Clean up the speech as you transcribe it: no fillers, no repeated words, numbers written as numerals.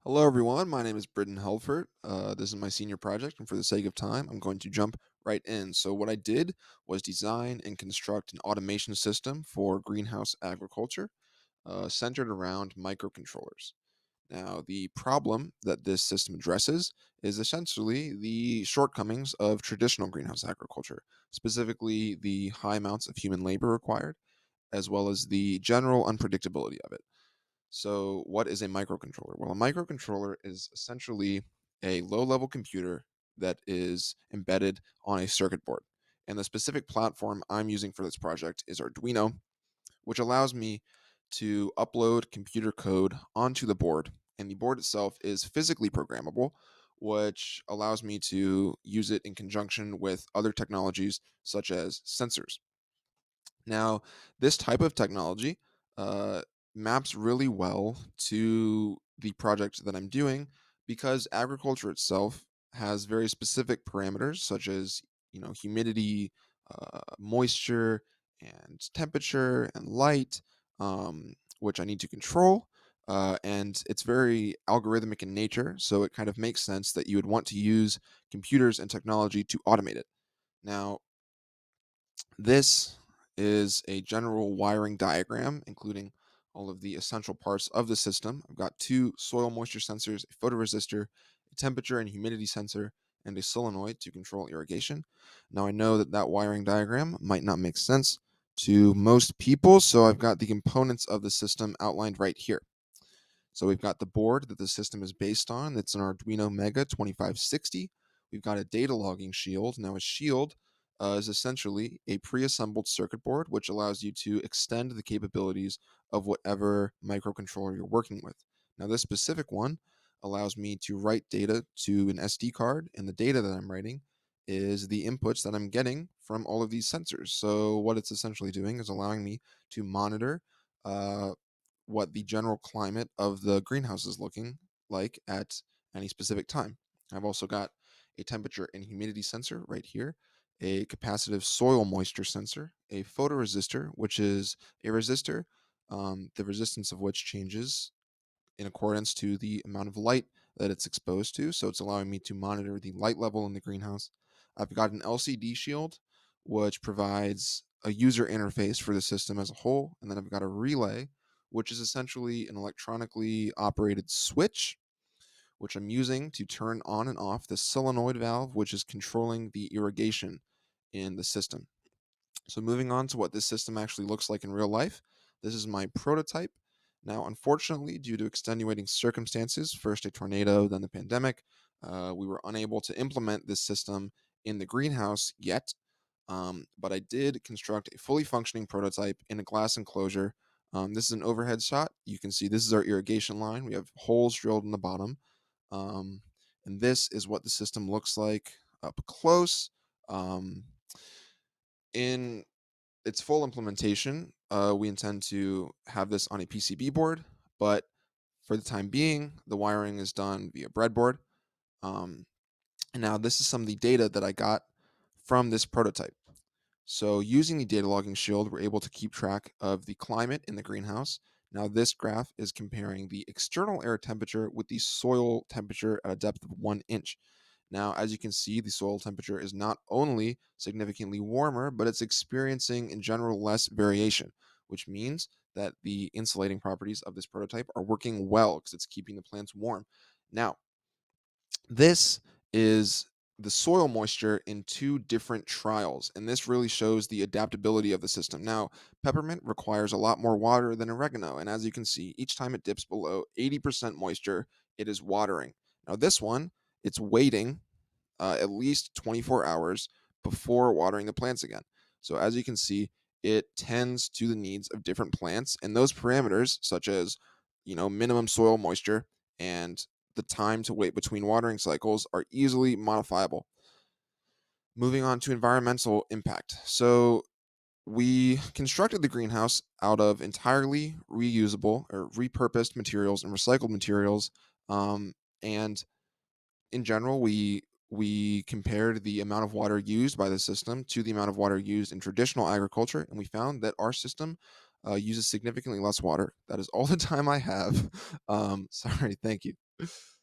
Hello, everyone. My name is Britton Helfert. This is my senior project, and for the sake of time, I'm going to jump right in. So, what I did was design and construct an automation system for greenhouse agriculture centered around microcontrollers. Now, the problem that this system addresses is essentially the shortcomings of traditional greenhouse agriculture, specifically the high amounts of human labor required, as well as the general unpredictability of it. So, what is a microcontroller? Well, a microcontroller is essentially a low level computer that is embedded on a circuit board. And the specific platform I'm using for this project is Arduino, which allows me to upload computer code onto the board. And the board itself is physically programmable, which allows me to use it in conjunction with other technologies such as sensors. Now, this type of technology uh, maps really well to the project that I'm doing because agriculture itself has very specific parameters such as humidity, moisture, and temperature and light, which I need to control. And it's very algorithmic in nature, so it kind of makes sense that you would want to use computers and technology to automate it. Now, this is a general wiring diagram, including all of the essential parts of the system. I've got two soil moisture sensors, a photoresistor, a temperature and humidity sensor, and a solenoid to control irrigation. Now, I know that that wiring diagram might not make sense to most people, so I've got the components of the system outlined right here. So we've got the board that the system is based on. It's an Arduino Mega 2560. We've got a data logging shield. Now, a shield is essentially a pre assembled circuit board, which allows you to extend the capabilities of whatever microcontroller you're working with. Now, this specific one allows me to write data to an SD card, and the data that I'm writing is the inputs that I'm getting from all of these sensors. So, what it's essentially doing is allowing me to monitor uh, what the general climate of the greenhouse is looking like at any specific time. I've also got a temperature and humidity sensor right here, a capacitive soil moisture sensor, a photoresistor, which is a resistor, the resistance of which changes in accordance to the amount of light that it's exposed to. So it's allowing me to monitor the light level in the greenhouse. I've got an LCD shield, which provides a user interface for the system as a whole. And then I've got a relay, which is essentially an electronically operated switch, which I'm using to turn on and off the solenoid valve, which is controlling the irrigation in the system. So moving on to what this system actually looks like in real life, this is my prototype. Now, unfortunately, due to extenuating circumstances, first a tornado, then the pandemic, we were unable to implement this system in the greenhouse yet. But I did construct a fully functioning prototype in a glass enclosure. This is an overhead shot. You can see this is our irrigation line. We have holes drilled in the bottom. Um, and this is what the system looks like up close. Um, in its full implementation, we intend to have this on a PCB board, but for the time being, the wiring is done via breadboard. Um, and now this is some of the data that I got from this prototype. So using the data logging shield, we're able to keep track of the climate in the greenhouse. Now this graph is comparing the external air temperature with the soil temperature at a depth of 1 inch. Now, as you can see, the soil temperature is not only significantly warmer, but it's experiencing in general less variation, which means that the insulating properties of this prototype are working well because it's keeping the plants warm. Now, this is the soil moisture in two different trials, and this really shows the adaptability of the system. Now, peppermint requires a lot more water than oregano, and as you can see, each time it dips below 80% moisture, it is watering. Now, this one, it's waiting at least 24 hours before watering the plants again. So, as you can see, it tends to the needs of different plants, and those parameters, such as minimum soil moisture and the time to wait between watering cycles, are easily modifiable. Moving on to environmental impact. So, we constructed the greenhouse out of entirely reusable or repurposed materials and recycled materials. Um, and in general, we compared the amount of water used by the system to the amount of water used in traditional agriculture, and we found that our system uses significantly less water. That is all the time I have. Sorry, thank you.